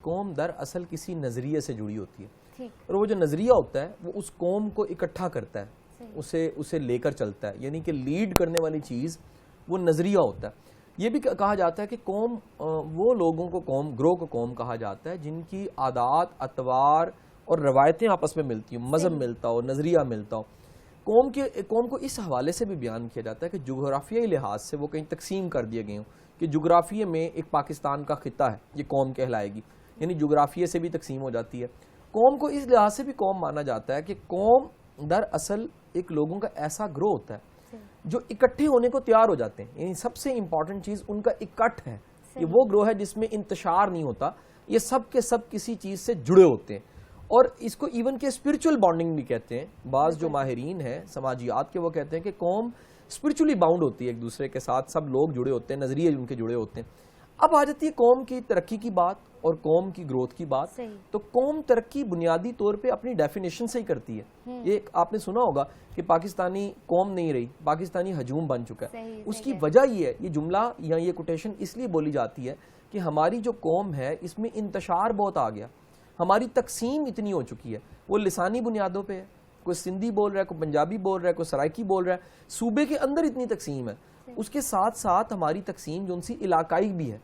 قوم در اصل کسی نظریے سے جڑی ہوتی ہے، اور وہ جو نظریہ ہوتا ہے وہ اس قوم کو اکٹھا کرتا ہے، اسے لے کر چلتا ہے، یعنی کہ لیڈ کرنے والی چیز وہ نظریہ ہوتا ہے۔ یہ بھی کہا جاتا ہے کہ قوم وہ لوگوں کو گروہ کو قوم کہا جاتا ہے جن کی عادات، اطوار اور روایتیں آپس میں ملتی ہوں، مذہب ملتا ہو، نظریہ ملتا ہو۔ قوم کو اس حوالے سے بھی بیان کیا جاتا ہے کہ جغرافیائی لحاظ سے وہ کہیں تقسیم کر دیے گئے ہوں، کہ جغرافیے میں ایک پاکستان کا خطہ ہے، یہ قوم کہلائے گی، یعنی جغرافیے سے بھی تقسیم ہو جاتی ہے۔ قوم کو اس لحاظ سے بھی قوم مانا جاتا ہے کہ قوم در اصل ایک لوگوں کا ایسا گروہ ہوتا ہے جو اکٹھے ہونے کو تیار ہو جاتے ہیں، یعنی سب سے امپورٹنٹ چیز ان کا اکٹھ ہے۔ یہ وہ گروہ ہے جس میں انتشار نہیں ہوتا، یہ سب کے سب کسی چیز سے جڑے ہوتے ہیں، اور اس کو ایون کہ اسپرچول بانڈنگ بھی کہتے ہیں۔ بعض جو ماہرین ہیں سماجیات کے وہ کہتے ہیں کہ قوم اسپرچولی باؤنڈ ہوتی ہے ایک دوسرے کے ساتھ، سب لوگ جڑے ہوتے ہیں، نظریے ان کے جڑے ہوتے ہیں۔ اب آ جاتی ہے قوم کی ترقی کی بات اور قوم کی گروتھ کی بات، تو قوم ترقی بنیادی طور پہ اپنی ڈیفینیشن سے ہی کرتی ہے۔ یہ آپ نے سنا ہوگا کہ پاکستانی قوم نہیں رہی، پاکستانی ہجوم بن چکا ہے۔ اس کی وجہ یہ ہے، یہ جملہ یا یہ کوٹیشن اس لیے بولی جاتی ہے کہ ہماری جو قوم ہے اس میں انتشار بہت آ گیا، ہماری تقسیم اتنی ہو چکی ہے، وہ لسانی بنیادوں پہ ہے، کوئی سندھی بول رہا ہے، کوئی پنجابی بول رہا ہے، کوئی سرائکی بول رہا ہے، صوبے کے اندر اتنی تقسیم ہے۔ اس کے ساتھ ساتھ ہماری تقسیم جو ان سی علاقائی بھی ہے،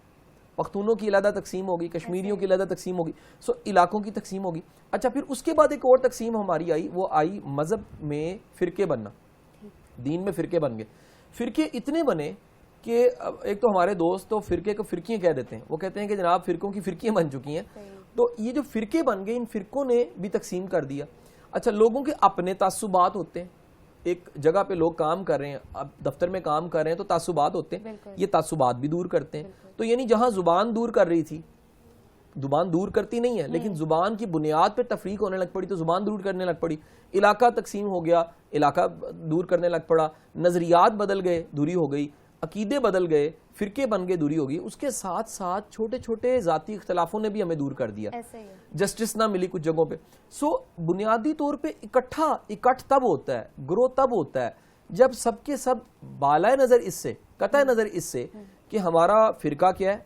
پختونوں کی علیحدہ تقسیم ہوگی، کشمیریوں کی علیحدہ تقسیم ہوگی، علاقوں کی تقسیم ہوگی۔ اچھا، پھر اس کے بعد ایک اور تقسیم ہماری آئی، وہ آئی مذہب میں فرقے بننا، دین میں فرقے بن گئے۔ فرقے اتنے بنے کہ ایک تو ہمارے دوست تو فرقے کو فرقیاں کہہ دیتے ہیں، وہ کہتے ہیں کہ جناب فرقوں کی فرقیاں بن چکی ہیں۔ تو یہ جو فرقے بن گئے، ان فرقوں نے بھی تقسیم کر دیا۔ اچھا، لوگوں کے اپنے تعصبات ہوتے ہیں، ایک جگہ پہ لوگ کام کر رہے ہیں، اب دفتر میں کام کر رہے ہیں تو تعصبات ہوتے ہیں، یہ تعصبات بھی دور کرتے ہیں۔ تو یعنی جہاں زبان دور کر رہی تھی، زبان دور کرتی نہیں ہے لیکن زبان کی بنیاد پہ تفریق ہونے لگ پڑی تو زبان دور کرنے لگ پڑی، علاقہ تقسیم ہو گیا، علاقہ دور کرنے لگ پڑا، نظریات بدل گئے، دوری ہو گئی، عقیدے بدل گئے، فرقے بن گئے، دوری ہوگی۔ اس کے ساتھ ساتھ چھوٹے چھوٹے ذاتی اختلافوں نے بھی ہمیں دور کر دیا، جسٹس نہ ملی کچھ جگہوں پہ۔ بنیادی طور پہ اکٹھ تب ہوتا ہے، گروہ تب ہوتا ہے جب سب کے سب بالائے نظر اس سے، قطع نظر اس سے کہ ہمارا فرقہ کیا ہے،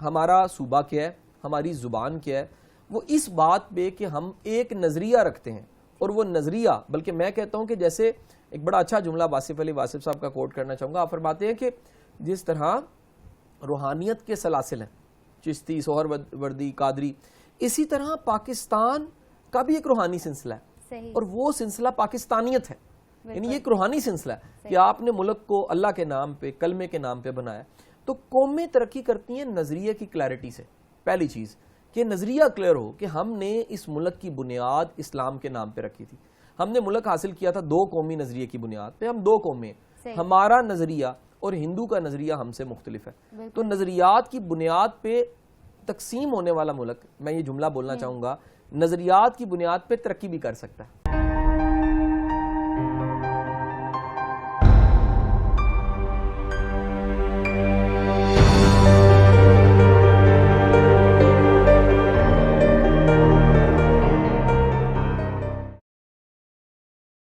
ہمارا صوبہ کیا ہے، ہماری زبان کیا ہے، وہ اس بات پہ کہ ہم ایک نظریہ رکھتے ہیں، اور وہ نظریہ، بلکہ میں کہتا ہوں کہ جیسے ایک بڑا اچھا جملہ واصف علی واصف صاحب کا کوٹ کرنا چاہوں گا۔ آپ فرماتے ہیں کہ جس طرح روحانیت کے سلاسل ہیں، چشتی، سہر وردی، قادری، اسی طرح پاکستان کا بھی ایک روحانی سلسلہ ہے، اور وہ سلسلہ پاکستانیت ہے، یعنی یہ ایک روحانی سلسلہ ہے کہ آپ نے ملک کو اللہ کے نام پہ، کلمے کے نام پہ بنایا۔ تو قومیں ترقی کرتی ہیں نظریے کی کلیئرٹی سے۔ پہلی چیز کہ نظریہ کلیئر ہو کہ ہم نے اس ملک کی بنیاد اسلام کے نام پہ رکھی تھی، ہم نے ملک حاصل کیا تھا دو قومی نظریے کی بنیاد پہ، ہم دو قومیں، ہمارا نظریہ اور ہندو کا نظریہ ہم سے مختلف ہے۔ تو نظریات کی بنیاد پہ تقسیم ہونے والا ملک، میں یہ جملہ بولنا چاہوں گا، نظریات کی بنیاد پہ ترقی بھی کر سکتا ہے۔